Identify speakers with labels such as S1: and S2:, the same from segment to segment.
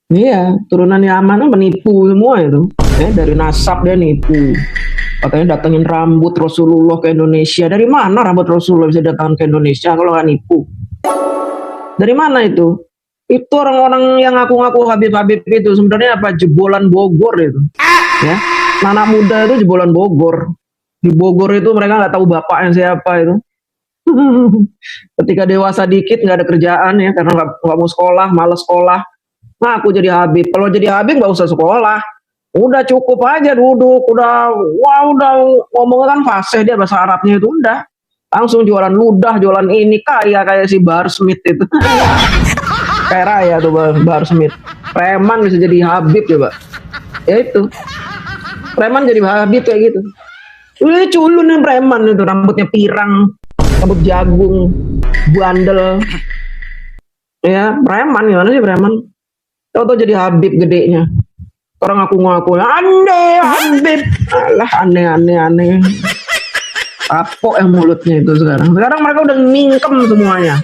S1: Iya, turunan Yaman kan penipu semua itu. Dari nasab dia nipu. Katanya datengin rambut Rasulullah ke Indonesia. Dari mana rambut Rasulullah bisa datang ke Indonesia kalau nggak nipu? Dari mana itu? Itu orang-orang yang ngaku-ngaku Habib-Habib itu sebenarnya apa? Jebolan Bogor itu. Ya, anak muda itu jebolan Bogor. Di Bogor itu mereka nggak tahu bapaknya siapa itu. Ketika dewasa dikit nggak ada kerjaan ya karena nggak mau sekolah, malas sekolah. Nah, aku jadi Habib. Kalau jadi Habib nggak usah sekolah. Udah cukup aja duduk, udah wah udah ngomongnya kan fasih dia bahasa Arabnya itu udah langsung jualan ludah, jualan ini kaya kayak si Bahar Smith itu. Kayak raya tuh Bahar Smith. Preman bisa jadi Habib coba. Ya itu. Preman jadi Habib kayak gitu. Udah culun nih preman itu rambutnya pirang, rambut jagung, bandel. Ya, preman gimana sih preman? Tahu jadi Habib gedenya. Orang ngaku-ngaku aneh Habib, alah aneh-aneh aneh. Kapok mulutnya itu sekarang. Sekarang mereka udah mingkem semuanya.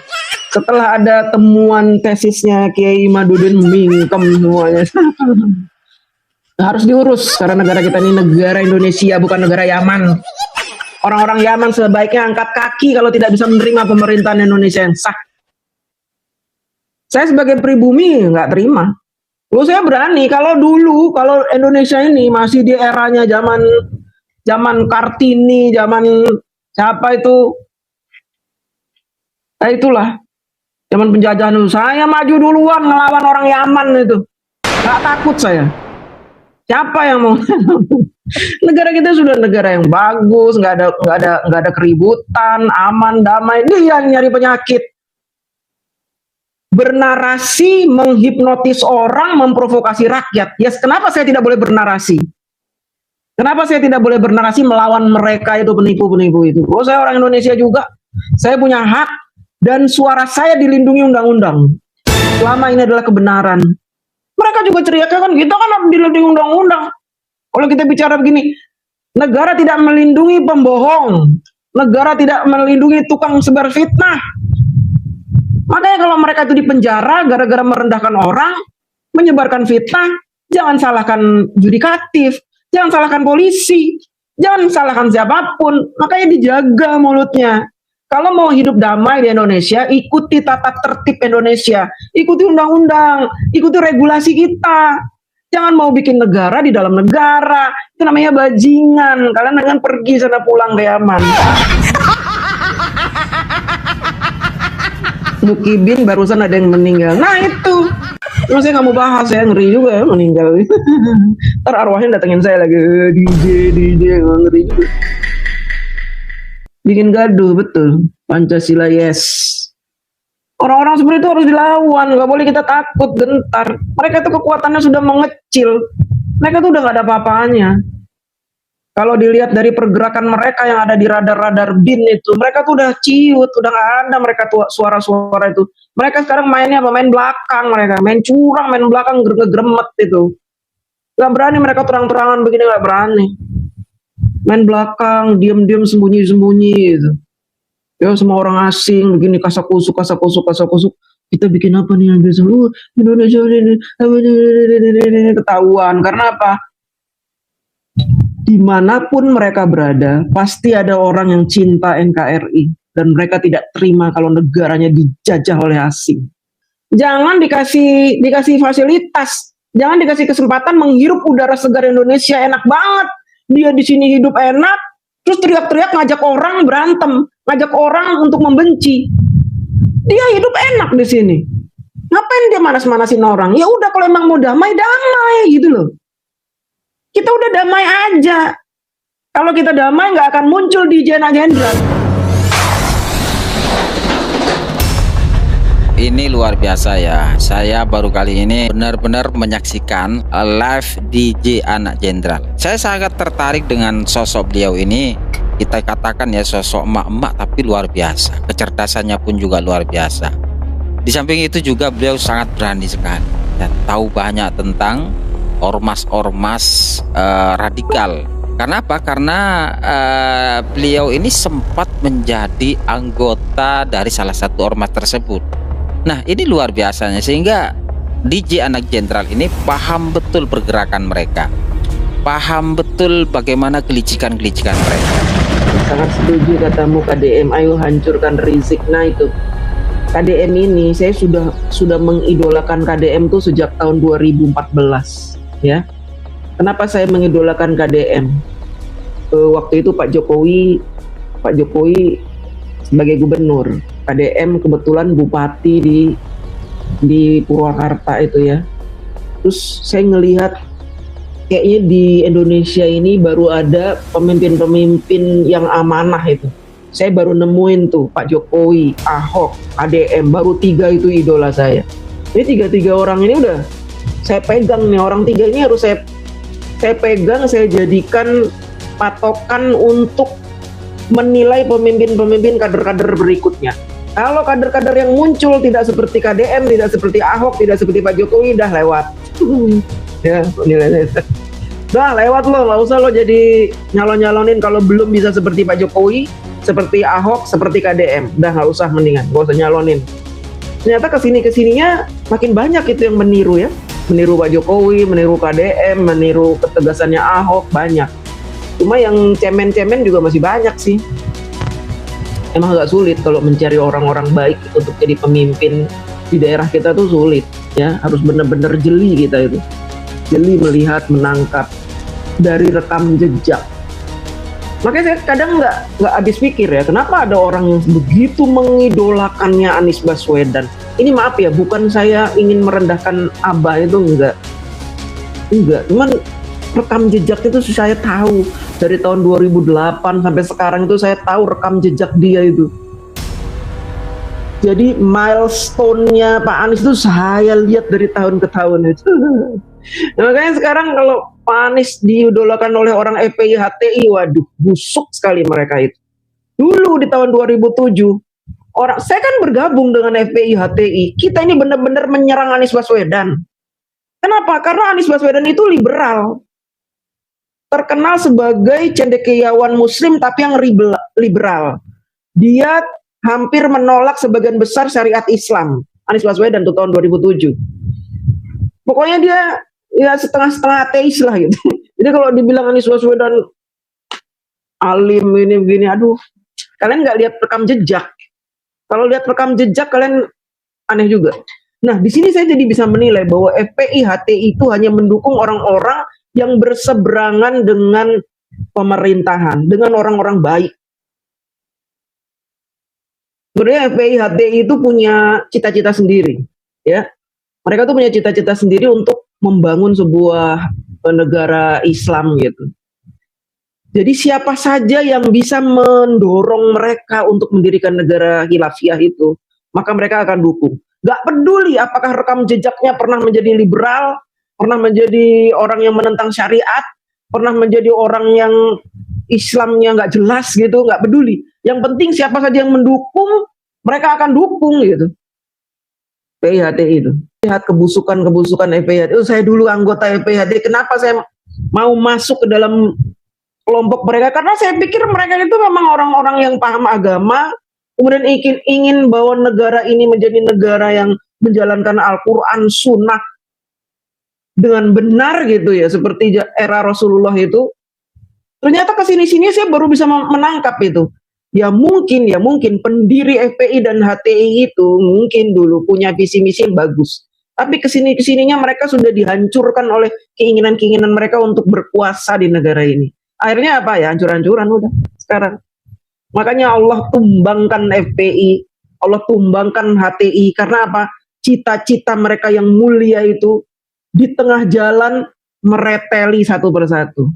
S1: Setelah ada temuan tesisnya Kiai Madudin mingkem semuanya. Harus diurus karena negara kita ini negara Indonesia bukan negara Yaman. Orang-orang Yaman sebaiknya angkat kaki kalau tidak bisa menerima pemerintahan Indonesia yang sah. Saya sebagai pribumi nggak terima. Saya berani kalau dulu kalau Indonesia ini masih di eranya zaman Kartini, zaman siapa itu? Nah itulah zaman penjajahan itu. Saya maju duluan ngelawan orang Yaman itu. Gak takut saya. Siapa yang mau? Negara kita sudah negara yang bagus, nggak ada keributan, aman, damai. Dia yang nyari penyakit. Bernarasi, menghipnotis orang, memprovokasi rakyat. Yes, kenapa saya tidak boleh bernarasi? Kenapa saya tidak boleh bernarasi melawan mereka itu penipu-penipu itu? Oh, saya orang Indonesia juga. Saya punya hak dan suara saya dilindungi undang-undang. Selama ini adalah kebenaran. Mereka juga teriaknya kan kita kan dilindungi undang-undang. Kalau kita bicara begini, negara tidak melindungi pembohong. Negara tidak melindungi tukang sebar fitnah. Makanya kalau mereka itu dipenjara gara-gara merendahkan orang, menyebarkan fitnah, jangan salahkan judikatif, jangan salahkan polisi, jangan salahkan siapapun. Makanya dijaga mulutnya. Kalau mau hidup damai di Indonesia, ikuti tata tertib Indonesia, ikuti undang-undang, ikuti regulasi kita. Jangan mau bikin negara di dalam negara, itu namanya bajingan. Kalian jangan pergi sana pulang ke Yaman. Mukibin barusan ada yang meninggal. Nah itu, saya nggak mau bahas ya, ngeri juga ya meninggal. Ntar arwahnya datengin saya lagi, DJ, ngeri juga. Bikin gaduh betul. Pancasila yes. Orang-orang seperti itu harus dilawan, nggak boleh kita takut gentar. Mereka itu kekuatannya sudah mengecil. Mereka tuh udah nggak ada apa-apanya. Kalau dilihat dari pergerakan mereka yang ada di radar-radar BIN itu, mereka tuh udah ciut, udah nggak ada mereka tuh suara-suara itu. Mereka sekarang mainnya apa? Main belakang mereka, main curang, main belakang gremet itu. Gak berani mereka terang-terangan begini, gak berani. Main belakang, diem-diem, sembunyi-sembunyi gitu. Ya semua orang asing begini kasakusuk. Kita bikin apa nih yang biasa? Indonesia ini ketahuan. Karena apa? Dimanapun mereka berada, pasti ada orang yang cinta NKRI dan mereka tidak terima kalau negaranya dijajah oleh asing. Jangan dikasih fasilitas, jangan dikasih kesempatan menghirup udara segar Indonesia enak banget. Dia di sini hidup enak, terus teriak-teriak ngajak orang berantem, ngajak orang untuk membenci. Dia hidup enak di sini. Ngapain dia manas-manasin orang? Ya udah kalau emang mau damai, damai gitu loh. Kita udah damai aja. Kalau kita damai nggak akan muncul di jenderal.
S2: Ini luar biasa ya. Saya baru kali ini benar-benar menyaksikan live DJ Anak Jenderal. Saya sangat tertarik dengan sosok beliau ini. Kita katakan ya sosok emak-emak tapi luar biasa. Kecerdasannya pun juga luar biasa. Di samping itu juga beliau sangat berani sekali. Ya, tahu banyak tentang ormas-ormas radikal. Karena apa? Karena beliau ini sempat menjadi anggota dari salah satu ormas tersebut. Nah ini luar biasanya, sehingga DJ Anak Jenderal ini paham betul pergerakan mereka, paham betul bagaimana kelicikan-kelicikan mereka.
S1: Sangat setuju katamu KDM, ayo hancurkan Rizik. Nah itu KDM ini saya sudah mengidolakan KDM tuh sejak tahun 2014 ya. Kenapa saya mengidolakan KDM? Waktu itu Pak Jokowi sebagai gubernur, KDM kebetulan bupati di Purwakarta itu ya. Terus saya ngelihat kayaknya di Indonesia ini baru ada pemimpin-pemimpin yang amanah itu. Saya baru nemuin tuh Pak Jokowi, Ahok, KDM, baru 3 itu idola saya. Ini tiga orang ini udah saya pegang nih, orang 3 ini harus saya pegang, saya jadikan patokan untuk menilai pemimpin-pemimpin kader-kader berikutnya. Kalau kader-kader yang muncul tidak seperti KDM, tidak seperti Ahok, tidak seperti Pak Jokowi, udah lewat. Ya, nilainya. Udah lewat lo, nggak usah lo jadi nyalon-nyalonin kalau belum bisa seperti Pak Jokowi, seperti Ahok, seperti KDM. Udah nggak usah, mendingan nggak usah nyalonin. Ternyata kesininya makin banyak itu yang meniru ya, meniru Pak Jokowi, meniru KDM, meniru ketegasannya Ahok, banyak. Cuma yang cemen-cemen juga masih banyak sih. Emang agak sulit kalau mencari orang-orang baik untuk jadi pemimpin di daerah kita tuh sulit ya, harus benar-benar jeli kita itu, jeli melihat, menangkap dari rekam jejak. Makanya saya kadang nggak habis pikir ya, kenapa ada orang yang begitu mengidolakannya Anies Baswedan. Ini maaf ya, bukan saya ingin merendahkan Abah itu, enggak, cuman rekam jejak itu saya tahu dari tahun 2008 sampai sekarang itu saya tahu rekam jejak dia itu. Jadi milestone-nya Pak Anies itu saya lihat dari tahun ke tahun itu. Nah, makanya sekarang kalau Pak Anies diidolakan oleh orang FPI HTI, waduh, busuk sekali mereka itu. Dulu di tahun 2007, saya kan bergabung dengan FPI HTI, kita ini benar-benar menyerang Anies Baswedan. Kenapa? Karena Anies Baswedan itu liberal, terkenal sebagai cendekiawan muslim tapi yang liberal. Dia hampir menolak sebagian besar syariat Islam. Anies Baswedan tuh tahun 2007. Pokoknya dia ya setengah-setengah ateis lah gitu. Jadi kalau dibilang Anies Baswedan alim ini begini, aduh, kalian nggak lihat rekam jejak. Kalau lihat rekam jejak kalian aneh juga. Nah, di sini saya jadi bisa menilai bahwa FPI HTI itu hanya mendukung orang-orang yang berseberangan dengan pemerintahan, dengan orang-orang baik. Sebenarnya FPI HTI itu punya cita-cita sendiri, ya. Mereka tuh punya cita-cita sendiri untuk membangun sebuah negara Islam gitu. Jadi siapa saja yang bisa mendorong mereka untuk mendirikan negara khilafiyah itu, maka mereka akan dukung. Gak peduli apakah rekam jejaknya pernah menjadi liberal, pernah menjadi orang yang menentang syariat, pernah menjadi orang yang Islamnya nggak jelas gitu, nggak peduli. Yang penting siapa saja yang mendukung, mereka akan dukung gitu. FPI-HTI itu. Lihat kebusukan FPI-HTI. Itu saya dulu anggota FPI-HTI. Kenapa saya mau masuk ke dalam kelompok mereka? Karena saya pikir mereka itu memang orang-orang yang paham agama, kemudian ingin bahwa negara ini menjadi negara yang menjalankan Al-Quran, Sunnah dengan benar gitu ya, seperti era Rasulullah itu. Ternyata kesini-sini saya baru bisa menangkap itu. Ya mungkin pendiri FPI dan HTI itu mungkin dulu punya visi misi yang bagus. Tapi kesininya mereka sudah dihancurkan oleh keinginan-keinginan mereka untuk berkuasa di negara ini. Akhirnya apa ya, hancur-hancuran udah sekarang. Makanya Allah tumbangkan FPI, Allah tumbangkan HTI, karena apa? Cita-cita mereka yang mulia itu di tengah jalan mereteli satu persatu.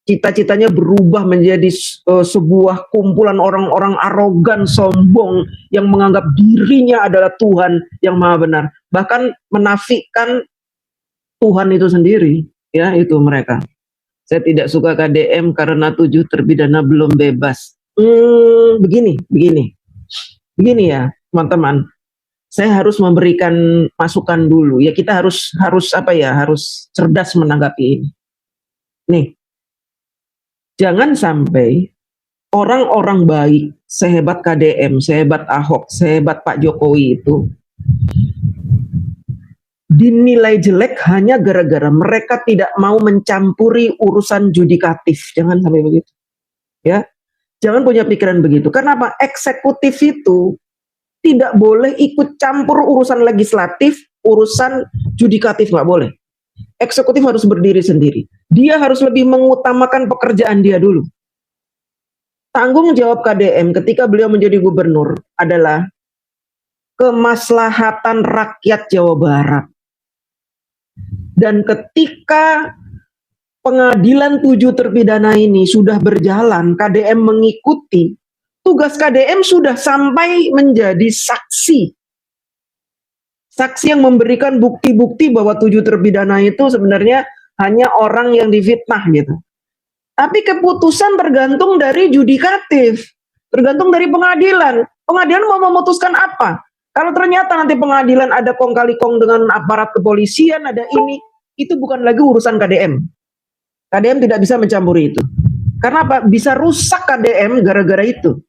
S1: Cita-citanya berubah menjadi sebuah kumpulan orang-orang arogan, sombong, yang menganggap dirinya adalah Tuhan yang maha benar. Bahkan menafikan Tuhan itu sendiri. Ya, itu mereka. Saya tidak suka KDM karena 7 terpidana belum bebas. Begini ya, teman-teman. Saya harus memberikan masukan dulu. Ya, kita harus cerdas menanggapi ini. Nih, jangan sampai orang-orang baik sehebat KDM, sehebat Ahok, sehebat Pak Jokowi itu dinilai jelek hanya gara-gara mereka tidak mau mencampuri urusan yudikatif. Jangan sampai begitu. Ya, jangan punya pikiran begitu. Karena apa? Eksekutif itu tidak boleh ikut campur urusan legislatif, urusan yudikatif nggak boleh. Eksekutif harus berdiri sendiri. Dia harus lebih mengutamakan pekerjaan dia dulu. Tanggung jawab KDM ketika beliau menjadi gubernur adalah kemaslahatan rakyat Jawa Barat. Dan ketika pengadilan 7 terpidana ini sudah berjalan, KDM mengikuti, tugas KDM sudah sampai menjadi saksi. Saksi yang memberikan bukti-bukti bahwa 7 terpidana itu sebenarnya hanya orang yang difitnah gitu. Tapi keputusan tergantung dari yudikatif, tergantung dari pengadilan. Pengadilan mau memutuskan apa? Kalau ternyata nanti pengadilan ada kong kali kong dengan aparat kepolisian, ada ini, itu bukan lagi urusan KDM. KDM tidak bisa mencampuri itu. Karena apa? Bisa rusak KDM gara-gara itu.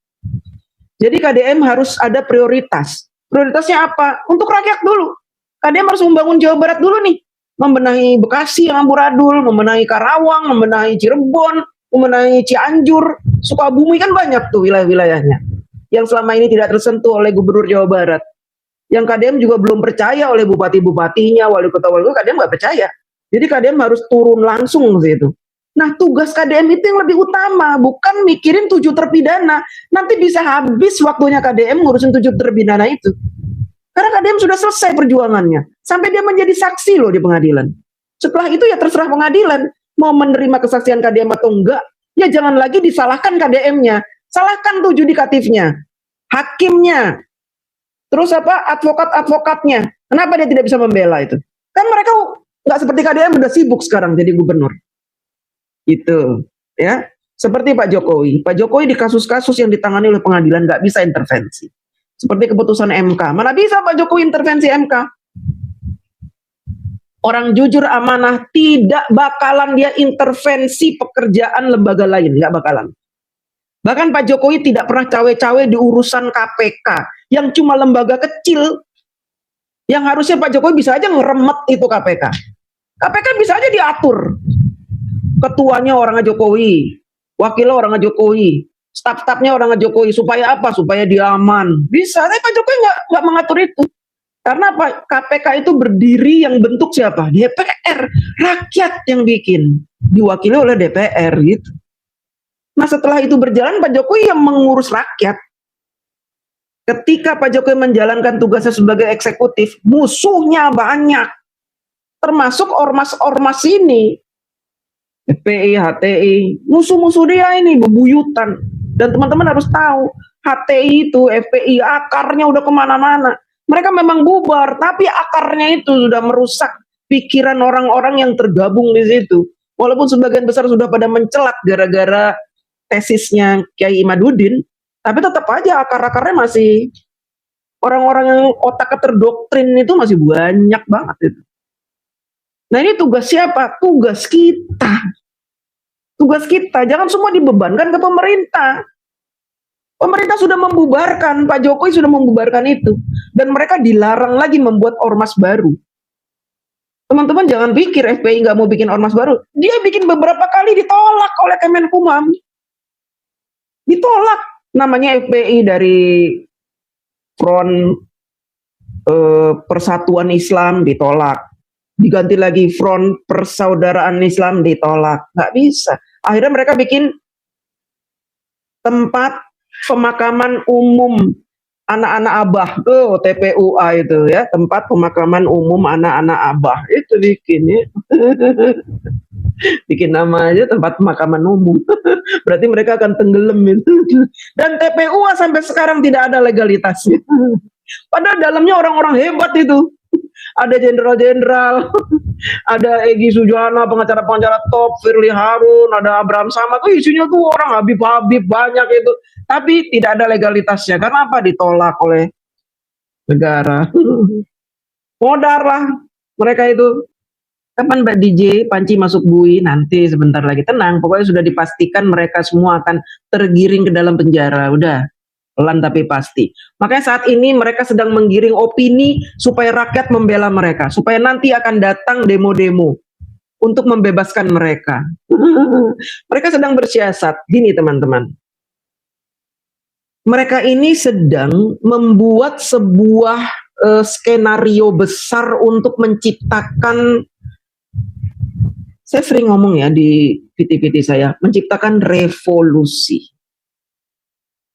S1: Jadi KDM harus ada prioritas. Prioritasnya apa? Untuk rakyat dulu. KDM harus membangun Jawa Barat dulu nih. Membenahi Bekasi yang amburadul, membenahi Karawang, membenahi Cirebon, membenahi Cianjur, Sukabumi, kan banyak tuh wilayah-wilayahnya yang selama ini tidak tersentuh oleh Gubernur Jawa Barat. Yang KDM juga belum percaya oleh bupati-bupatinya, wali kota KDM nggak percaya. Jadi KDM harus turun langsung ke situ. Nah, tugas KDM itu yang lebih utama, bukan mikirin 7 terpidana. Nanti bisa habis waktunya KDM ngurusin 7 terpidana itu. Karena KDM sudah selesai perjuangannya. Sampai dia menjadi saksi loh di pengadilan. Setelah itu ya terserah pengadilan. Mau menerima kesaksian KDM atau enggak, ya jangan lagi disalahkan KDM-nya. Salahkan tuh yudikatifnya, hakimnya, terus apa, advokat-advokatnya. Kenapa dia tidak bisa membela itu? Kan mereka nggak seperti KDM, udah sibuk sekarang jadi gubernur. Itu, ya. Seperti Pak Jokowi. Pak Jokowi di kasus-kasus yang ditangani oleh pengadilan nggak bisa intervensi. Seperti keputusan MK. Mana bisa Pak Jokowi intervensi MK? Orang jujur amanah tidak bakalan dia intervensi pekerjaan lembaga lain. Nggak bakalan. Bahkan Pak Jokowi tidak pernah cawe-cawe di urusan KPK. Yang cuma lembaga kecil. Yang harusnya Pak Jokowi bisa aja ngeremet itu KPK. KPK bisa aja diatur. Ketuanya orangnya Jokowi. Wakilnya orangnya Jokowi. Staf-stafnya orang Jokowi, supaya apa? Supaya dia aman. Bisa, tapi Pak Jokowi nggak mengatur itu. Karena apa? KPK itu berdiri yang bentuk siapa? DPR, rakyat yang bikin, diwakili oleh DPR gitu. Nah setelah itu berjalan, Pak Jokowi yang mengurus rakyat. Ketika Pak Jokowi menjalankan tugasnya sebagai eksekutif, musuhnya banyak, termasuk ormas-ormas ini, FPI, HTI, musuh-musuh dia ini bebuyutan. Dan teman-teman harus tahu, HTI itu, FPI, akarnya udah kemana-mana. Mereka memang bubar, tapi akarnya itu sudah merusak pikiran orang-orang yang tergabung di situ. Walaupun sebagian besar sudah pada mencelak gara-gara tesisnya Kiai Imaduddin, tapi tetap aja akar-akarnya masih, orang-orang yang otaknya terdoktrin itu masih banyak banget itu. Nah ini tugas siapa? Tugas kita. Tugas kita, jangan semua dibebankan ke pemerintah. Pemerintah sudah membubarkan, Pak Jokowi sudah membubarkan itu. Dan mereka dilarang lagi membuat ormas baru. Teman-teman jangan pikir FPI nggak mau bikin ormas baru. Dia bikin beberapa kali ditolak oleh Kemenkumham. Ditolak. Namanya FPI dari Front Persatuan Islam ditolak. Diganti lagi Front Persaudaraan Islam ditolak. Nggak bisa. Akhirnya mereka bikin tempat pemakaman umum anak-anak abah tuh, TPUA itu ya, tempat pemakaman umum anak-anak abah itu bikin ya. Bikin nama aja tempat pemakaman umum. Berarti mereka akan tenggelam itu. Dan TPUA sampai sekarang tidak ada legalitasnya. Padahal dalamnya orang-orang hebat itu. Ada jenderal-jenderal, ada Egy Sujana, pengacara-pengacara top, Firly Harun, ada Abraham Samad, tuh isinya tuh orang Habib-Habib banyak itu. Tapi tidak ada legalitasnya. Karena apa? Ditolak oleh negara. Modar lah mereka itu. Kapan Mbak DJ Panci masuk bui? Nanti sebentar lagi, tenang. Pokoknya sudah dipastikan mereka semua akan tergiring ke dalam penjara. Udah. pelan tapi pasti. Makanya saat ini mereka sedang menggiring opini supaya rakyat membela mereka, supaya nanti akan datang demo-demo untuk membebaskan mereka. Mereka sedang bersiasat. Gini teman-teman, mereka ini sedang membuat sebuah skenario besar untuk menciptakan, saya sering ngomong ya di PT-PT saya, menciptakan revolusi.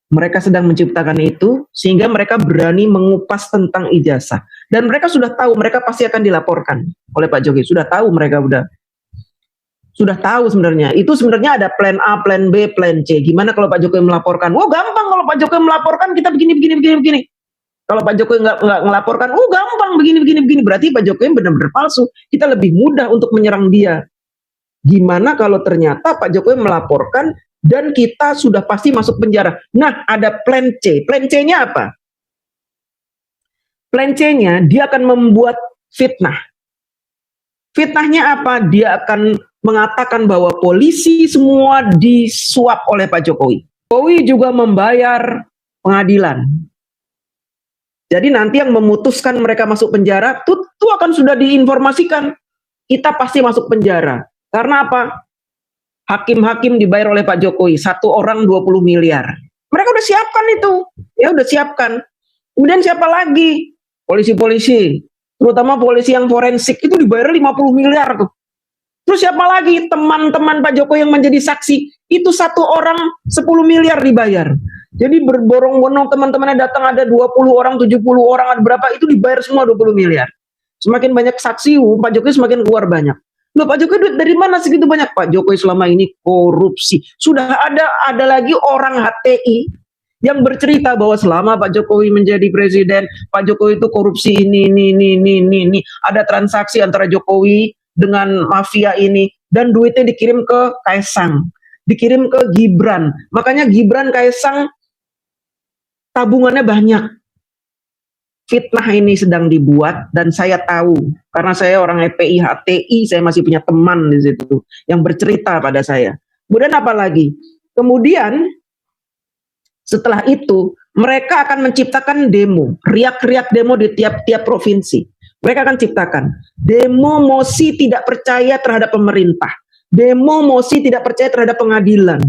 S1: Mereka sedang menciptakan itu sehingga mereka berani mengupas tentang ijazah. Dan mereka sudah tahu mereka pasti akan dilaporkan oleh Pak Jokowi. Sudah tahu, mereka sudah tahu sebenarnya. Itu sebenarnya ada plan A, plan B, plan C. Gimana kalau Pak Jokowi melaporkan? Oh gampang, kalau Pak Jokowi melaporkan kita begini. Kalau Pak Jokowi nggak melaporkan, oh gampang begini. Berarti Pak Jokowi benar-benar palsu. Kita lebih mudah untuk menyerang dia. Gimana kalau ternyata Pak Jokowi melaporkan dan kita sudah pasti masuk penjara? Nah, ada plan C. Plan C-nya apa? Plan C-nya dia akan membuat fitnah. Fitnahnya apa? Dia akan mengatakan bahwa polisi semua disuap oleh Pak Jokowi. Jokowi juga membayar pengadilan. Jadi nanti yang memutuskan mereka masuk penjara, itu akan sudah diinformasikan. Kita pasti masuk penjara. Karena apa? Hakim-hakim dibayar oleh Pak Jokowi, satu orang 20 miliar. Mereka udah siapkan itu. Ya udah siapkan. Kemudian siapa lagi? Polisi-polisi. Terutama polisi yang forensik itu dibayar 50 miliar tuh. Terus siapa lagi? Teman-teman Pak Jokowi yang menjadi saksi. Itu satu orang 10 miliar dibayar. Jadi berborong-borong teman-temannya datang, ada 20 orang, 70 orang, ada berapa, itu dibayar semua 20 miliar. Semakin banyak saksi, Pak Jokowi semakin keluar banyak. Loh, Pak Jokowi duit dari mana segitu banyak? Pak Jokowi selama ini korupsi. Sudah ada lagi orang HTI yang bercerita bahwa selama Pak Jokowi menjadi presiden, Pak Jokowi itu korupsi ini. Ada transaksi antara Jokowi dengan mafia ini, dan duitnya dikirim ke Kaisang, dikirim ke Gibran. Makanya Gibran, Kaisang tabungannya banyak. Fitnah ini sedang dibuat, dan saya tahu karena saya orang EPI HTI, saya masih punya teman di situ yang bercerita pada saya. Kemudian apa lagi? Kemudian setelah itu mereka akan menciptakan demo, riak-riak demo di tiap-tiap provinsi. Mereka akan ciptakan demo mosi tidak percaya terhadap pemerintah, demo mosi tidak percaya terhadap pengadilan.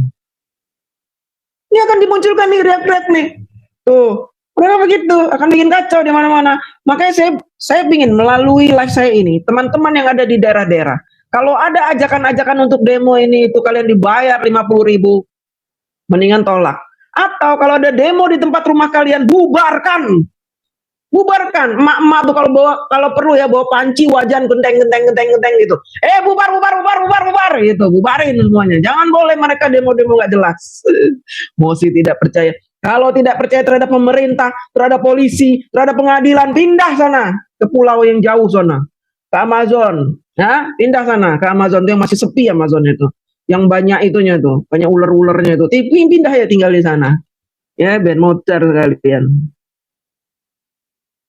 S1: Ini akan dimunculkan nih riak-riak nih. Tuh, mereka begitu, akan bikin kacau di mana-mana. Makanya saya ingin melalui live saya ini, teman-teman yang ada di daerah-daerah, kalau ada ajakan-ajakan untuk demo ini, itu kalian dibayar 50.000, mendingan tolak. Atau kalau ada demo di tempat rumah kalian, bubarkan. Emak-emak tuh kalau perlu ya bawa panci, wajan, genteng gitu. Bubar gitu, bubarin semuanya. Jangan boleh mereka demo-demo nggak jelas. Mosi tidak percaya. Kalau tidak percaya terhadap pemerintah, terhadap polisi, terhadap pengadilan, pindah sana ke pulau yang jauh sana, ke Amazon. Ya, pindah sana ke Amazon, itu yang masih sepi Amazon itu, yang banyak itunya tuh, banyak ular-ularnya itu. Pindah ya, tinggal di sana. Ya, ben motor kalian.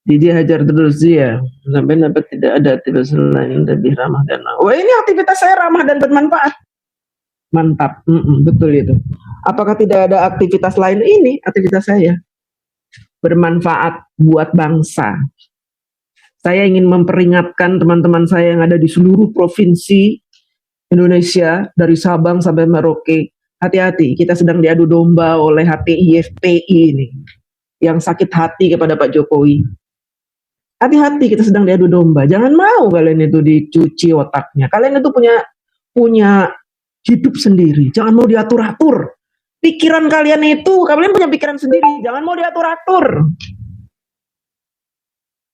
S1: Hajar terus dia sampai dapat tidak ada aktivitas lain lebih ramah dan ini aktivitas saya ramah dan bermanfaat. Mantap, betul itu. Apakah tidak ada aktivitas lain? Ini aktivitas saya bermanfaat buat bangsa. Saya ingin memperingatkan teman-teman saya yang ada di seluruh provinsi Indonesia dari Sabang sampai Merauke. Hati-hati, kita sedang diadu domba oleh HTI FPI ini yang sakit hati kepada Pak Jokowi. Hati-hati, kita sedang diadu domba. Jangan mau kalian itu dicuci otaknya. Kalian itu punya hidup sendiri. Jangan mau diatur-atur. Pikiran kalian punya pikiran sendiri. Jangan mau diatur-atur.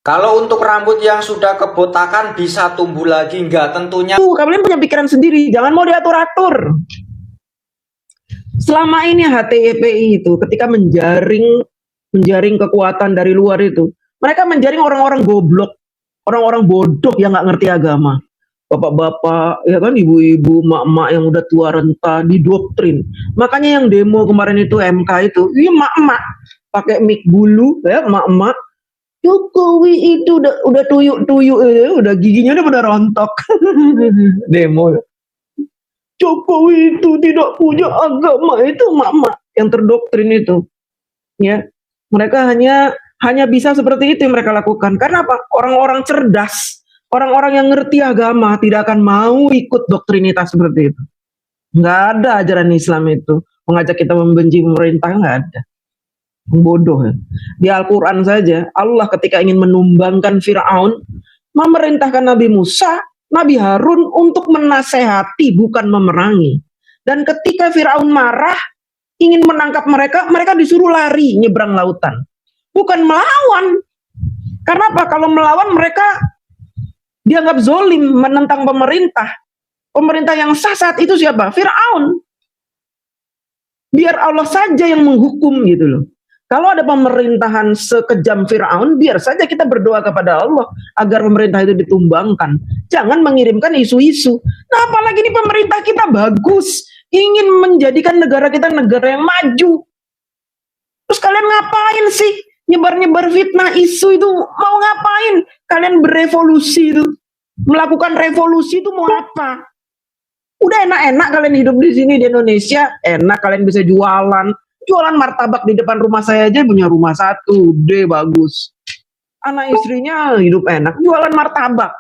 S3: Kalau untuk rambut yang sudah kebotakan bisa tumbuh lagi, enggak tentunya.
S1: Kalian punya pikiran sendiri. Jangan mau diatur-atur. Selama ini HTI itu ketika menjaring kekuatan dari luar itu, mereka menjaring orang-orang goblok, orang-orang bodoh yang nggak ngerti agama. Bapak-bapak, ya kan, ibu-ibu, mak-mak yang udah tua renta, didoktrin. Makanya yang demo kemarin itu MK itu, ini mak-mak pakai mic bulu, ya, mak-mak. Jokowi itu udah tuyuk-tuyuk, udah giginya udah pada rontok. Demo. Jokowi itu tidak punya agama, itu mak-mak yang terdoktrin itu. Ya. Mereka hanya bisa seperti itu yang mereka lakukan. Karena apa? Orang-orang cerdas, orang-orang yang ngerti agama tidak akan mau ikut doktrinitas seperti itu. Nggak ada ajaran Islam itu mengajak kita membenci pemerintah, nggak ada. Bodoh ya. Di Al-Quran saja Allah ketika ingin menumbangkan Fir'aun memerintahkan Nabi Musa, Nabi Harun untuk menasehati bukan memerangi. Dan ketika Fir'aun marah ingin menangkap mereka, mereka disuruh lari nyebrang lautan, bukan melawan. Karena apa? Kalau melawan mereka dianggap zolim, menentang pemerintah. Pemerintah yang sah saat itu siapa? Fir'aun. Biar Allah saja yang menghukum gitu loh. Kalau ada pemerintahan sekejam Fir'aun, biar saja kita berdoa kepada Allah agar pemerintah itu ditumbangkan. Jangan mengirimkan isu-isu. Nah, apalagi ini pemerintah kita bagus, ingin menjadikan negara kita negara yang maju. Terus kalian ngapain sih? Nyebar-nyebar fitnah isu itu mau ngapain? Kalian berevolusi itu, melakukan revolusi itu mau apa? Udah enak-enak kalian hidup di sini di Indonesia, enak kalian bisa jualan martabak di depan rumah saya aja punya rumah satu, deh bagus. Anak istrinya hidup enak, jualan martabak.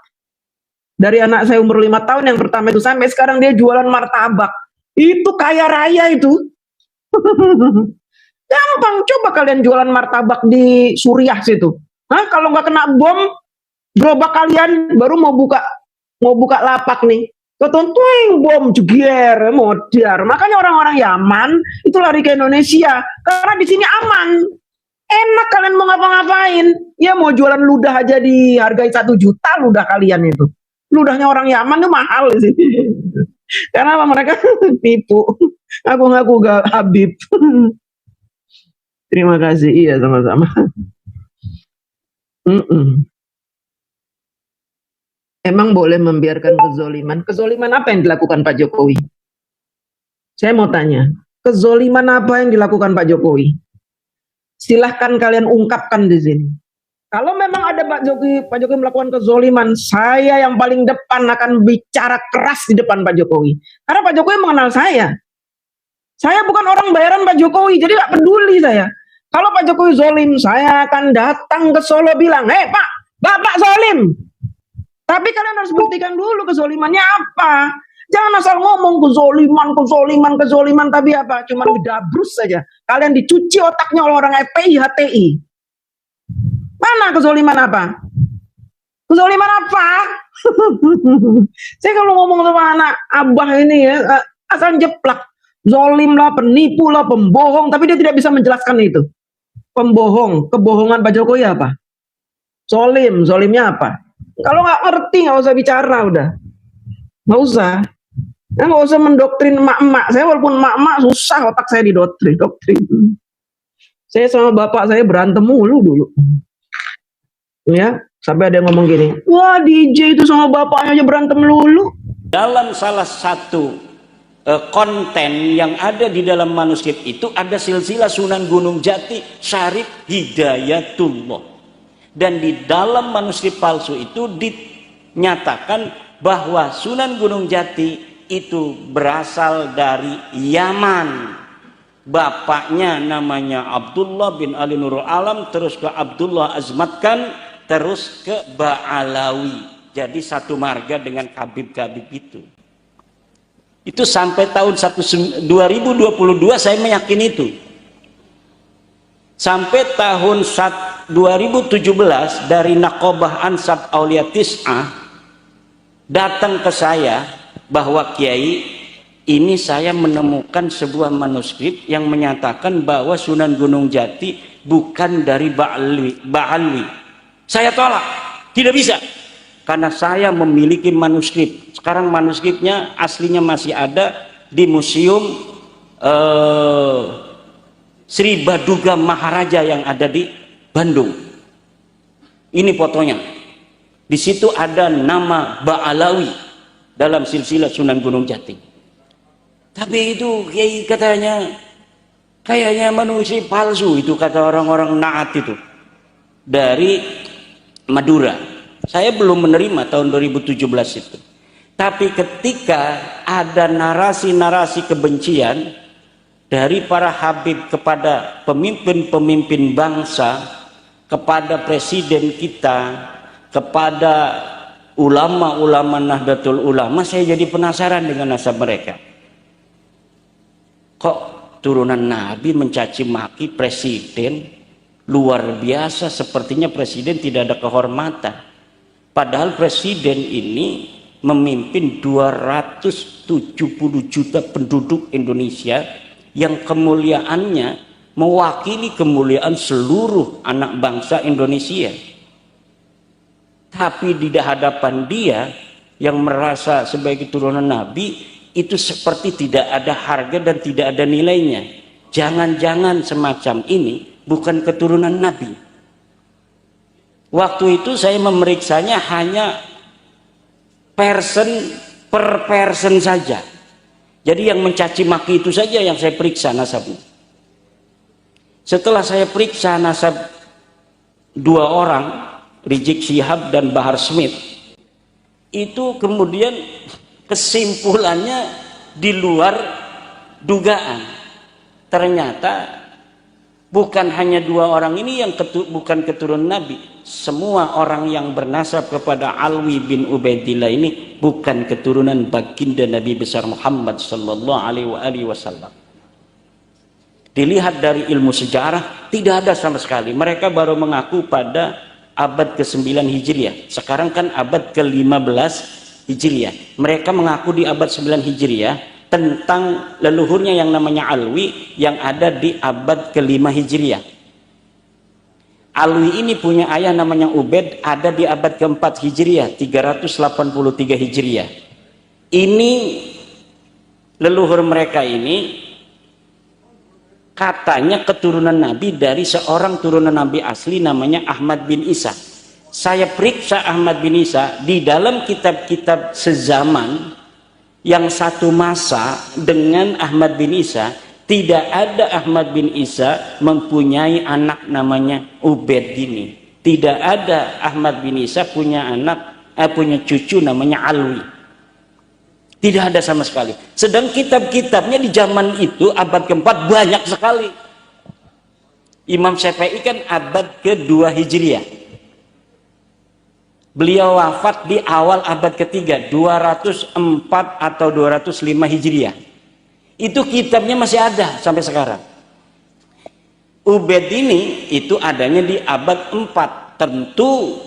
S1: Dari anak saya umur 5 tahun yang pertama itu sampai sekarang dia jualan martabak. Itu kaya raya itu. Gampang, coba kalian jualan martabak di Suriah situ. Hah, kalau nggak kena bom, gerobak kalian baru mau buka lapak nih. Ketontuing bom jeger modar. Makanya orang-orang Yaman itu lari ke Indonesia karena di sini aman. Enak kalian mau ngapa-ngapain. Ya mau jualan ludah aja dihargai 1 juta ludah kalian itu. Ludahnya orang Yaman tuh mahal sih. Karena apa? Mereka tipu. Ngaku-ngaku gak Habib. Terima kasih. Iya sama-sama. Emang boleh membiarkan kezoliman? Kezoliman apa yang dilakukan Pak Jokowi? Saya mau tanya, kezoliman apa yang dilakukan Pak Jokowi? Silahkan kalian ungkapkan di sini. Kalau memang ada Pak Jokowi melakukan kezoliman, saya yang paling depan akan bicara keras di depan Pak Jokowi. Karena Pak Jokowi mengenal saya. Saya bukan orang bayaran Pak Jokowi, jadi gak peduli saya. Kalau Pak Jokowi zolim, saya akan datang ke Solo bilang, Pak, Bapak zolim. Tapi kalian harus buktikan dulu kezolimannya apa. Jangan asal ngomong kezoliman, tapi apa? Cuman gedabrus saja. Kalian dicuci otaknya oleh orang FPI, HTI. Mana kezoliman apa? Kezoliman apa? Saya kalau ngomong sama anak abah ini ya, asal jeplak. Zolim lah, penipu lah, pembohong. Tapi dia tidak bisa menjelaskan itu. Pembohong, kebohongan Pak Jokowi apa? Zolimnya apa? Kalau nggak ngerti nggak usah bicara udah, nggak usah, nggak usah mendoktrin emak-emak. Saya walaupun emak-emak susah otak saya doktrin. Saya sama bapak saya berantem mulu dulu, ya sampai ada yang ngomong gini, wah DJ itu sama bapaknya aja berantem lulu.
S4: Dalam salah satu konten yang ada di dalam manuskrip itu ada silsilah Sunan Gunung Jati Syarif Hidayatullah. Dan di dalam manuskrip palsu itu dinyatakan bahwa Sunan Gunung Jati itu berasal dari Yaman. Bapaknya namanya Abdullah bin Ali Nurul Alam, terus ke Abdullah Azmatkan, terus ke Ba'alawi. Jadi satu marga dengan Habib-Habib itu. Itu sampai tahun 2022 saya meyakini itu. Sampai tahun 2017 dari Naqobah Ansab Aulia Tis'ah datang ke saya bahwa Kiai, ini saya menemukan sebuah manuskrip yang menyatakan bahwa Sunan Gunung Jati bukan dari Ba'alwi. Saya tolak, tidak bisa, karena saya memiliki manuskrip. Sekarang manuskripnya aslinya masih ada di museum Sri Baduga Maharaja yang ada di Bandung. Ini fotonya. Di situ ada nama Ba'alawi dalam silsilah Sunan Gunung Jati. Tapi itu Kiai katanya kayaknya manusia palsu, itu kata orang-orang Naat itu dari Madura. Saya belum menerima tahun 2017 itu. Tapi ketika ada narasi-narasi kebencian dari para habib kepada pemimpin-pemimpin bangsa, kepada presiden kita, kepada ulama-ulama Nahdlatul Ulama, saya jadi penasaran dengan nasab mereka. Kok turunan Nabi mencaci maki presiden? Luar biasa, sepertinya presiden tidak ada kehormatan. Padahal presiden ini memimpin 270 juta penduduk Indonesia yang kemuliaannya mewakili kemuliaan seluruh anak bangsa Indonesia. Tapi di hadapan dia yang merasa sebagai turunan Nabi itu seperti tidak ada harga dan tidak ada nilainya. Jangan-jangan semacam ini bukan keturunan Nabi. Waktu itu saya memeriksanya hanya person per person saja. Jadi yang mencaci maki itu saja yang saya periksa nasabnya. Setelah saya periksa nasab dua orang, Rizik Syihab dan Bahar Smith, itu kemudian kesimpulannya di luar dugaan. Ternyata bukan hanya dua orang ini yang bukan keturunan Nabi. Semua orang yang bernasab kepada Alwi bin Ubaidillah ini bukan keturunan baginda Nabi besar Muhammad sallallahu alaihi wasallam. Dilihat dari ilmu sejarah, tidak ada sama sekali. Mereka baru mengaku pada abad ke-9 Hijriah. Sekarang kan abad ke-15 Hijriah. Mereka mengaku di abad 9 Hijriah tentang leluhurnya yang namanya Alwi yang ada di abad ke-5 Hijriah. Alwi ini punya ayah namanya Ubaid, ada di abad ke-4 Hijriah, 383 Hijriah. Ini leluhur mereka ini katanya keturunan Nabi dari seorang turunan Nabi asli namanya Ahmad bin Isa. Saya periksa Ahmad bin Isa di dalam kitab-kitab sezaman yang satu masa dengan Ahmad bin Isa. Tidak ada Ahmad bin Isa mempunyai anak namanya Ubaid ini. Tidak ada Ahmad bin Isa punya punya cucu namanya Alwi. Tidak ada sama sekali. Sedang kitab-kitabnya di zaman itu abad ke-4 banyak sekali. Imam Syafi'i kan abad ke-2 Hijriah. Beliau wafat di awal abad ke-3, 204 atau 205 Hijriah. Itu kitabnya masih ada sampai sekarang. Ubaid ini itu adanya di abad 4. Tentu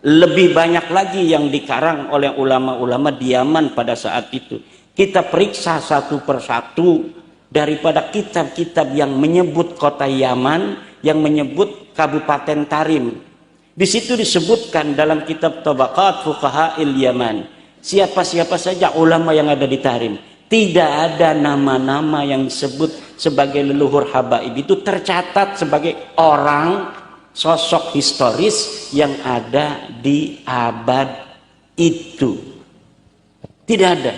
S4: lebih banyak lagi yang dikarang oleh ulama-ulama di Yaman pada saat itu. Kita periksa satu persatu daripada kitab-kitab yang menyebut kota Yaman, yang menyebut Kabupaten Tarim. Di situ disebutkan dalam kitab Tabaqat Fuqaha'il Yaman, siapa-siapa saja ulama yang ada di Tarim. Tidak ada nama-nama yang disebut sebagai leluhur habaib itu tercatat sebagai orang sosok historis yang ada di abad itu. Tidak ada.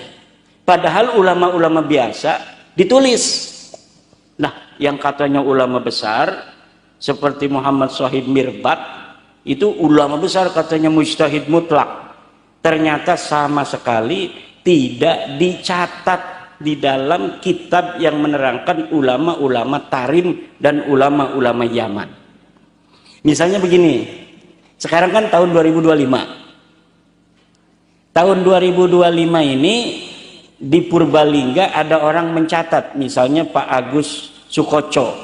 S4: Padahal ulama-ulama biasa ditulis. Nah, yang katanya ulama besar seperti Muhammad Shahid Mirbat itu ulama besar katanya mujtahid mutlak. Ternyata sama sekali tidak dicatat di dalam kitab yang menerangkan ulama-ulama Tarim dan ulama-ulama Yaman. Misalnya begini, sekarang kan tahun 2025. Tahun 2025 ini di Purbalingga ada orang mencatat, misalnya Pak Agus Sukoco.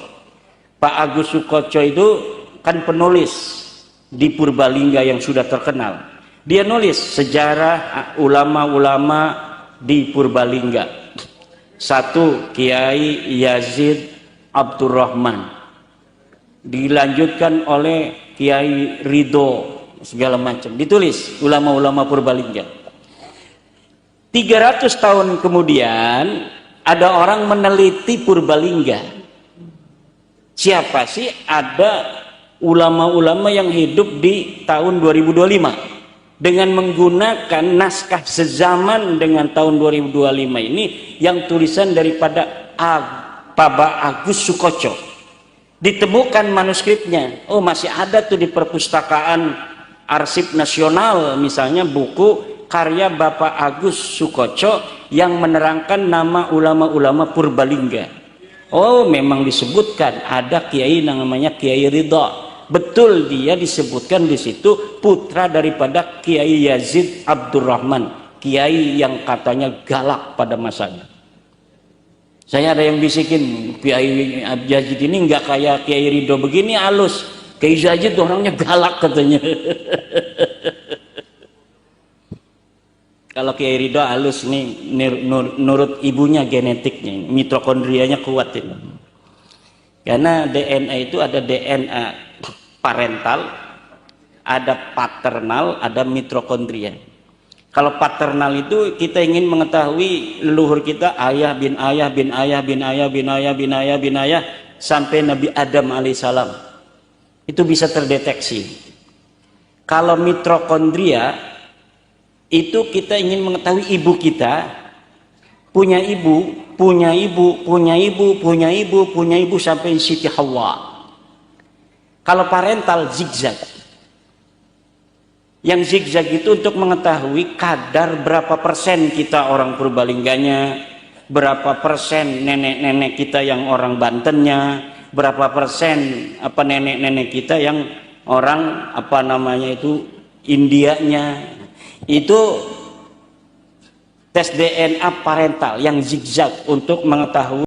S4: Pak Agus Sukoco itu kan penulis di Purbalingga yang sudah terkenal. Dia nulis sejarah ulama-ulama di Purbalingga. Satu, Kiai Yazid Abdurrahman. Dilanjutkan oleh Kiai Ridho, segala macam. Ditulis ulama-ulama Purbalingga. 300 tahun kemudian ada orang meneliti Purbalingga. Siapa sih ada ulama-ulama yang hidup di tahun 2025? Dengan menggunakan naskah sezaman dengan tahun 2025 ini yang tulisan daripada Pak Agus Sukoco. Ditemukan manuskripnya. Oh, masih ada tuh di perpustakaan Arsip Nasional, misalnya buku karya Bapak Agus Sukoco yang menerangkan nama ulama-ulama Purbalingga. Oh, memang disebutkan ada kiai namanya Kiai Ridha. Betul, dia disebutkan di situ putra daripada Kiai Yazid Abdurrahman, kiai yang katanya galak pada masanya. Saya ada yang bisikin, Kiai Yazid ini nggak kayak Kiai Ridho begini halus. Kiai Yazid orangnya galak katanya. Kalau Kiai Ridho halus nih, nurut ibunya genetiknya, mitokondrianya kuat ini. Karena DNA itu ada DNA parental, ada paternal, ada mitokondria. Kalau paternal itu kita ingin mengetahui leluhur kita, ayah bin ayah bin ayah bin ayah bin ayah bin ayah bin ayah sampai Nabi Adam alaihissalam. Itu bisa terdeteksi. Kalau mitokondria itu kita ingin mengetahui ibu kita, punya ibu, punya ibu, punya ibu, punya ibu, punya ibu sampai Siti Hawa. Kalau parental zigzag. Yang zigzag itu untuk mengetahui kadar berapa persen kita orang Purbalengganya, berapa persen nenek-nenek kita yang orang Bantennya, berapa persen nenek-nenek kita yang orang Indianya. Itu tes DNA parental yang zigzag untuk mengetahui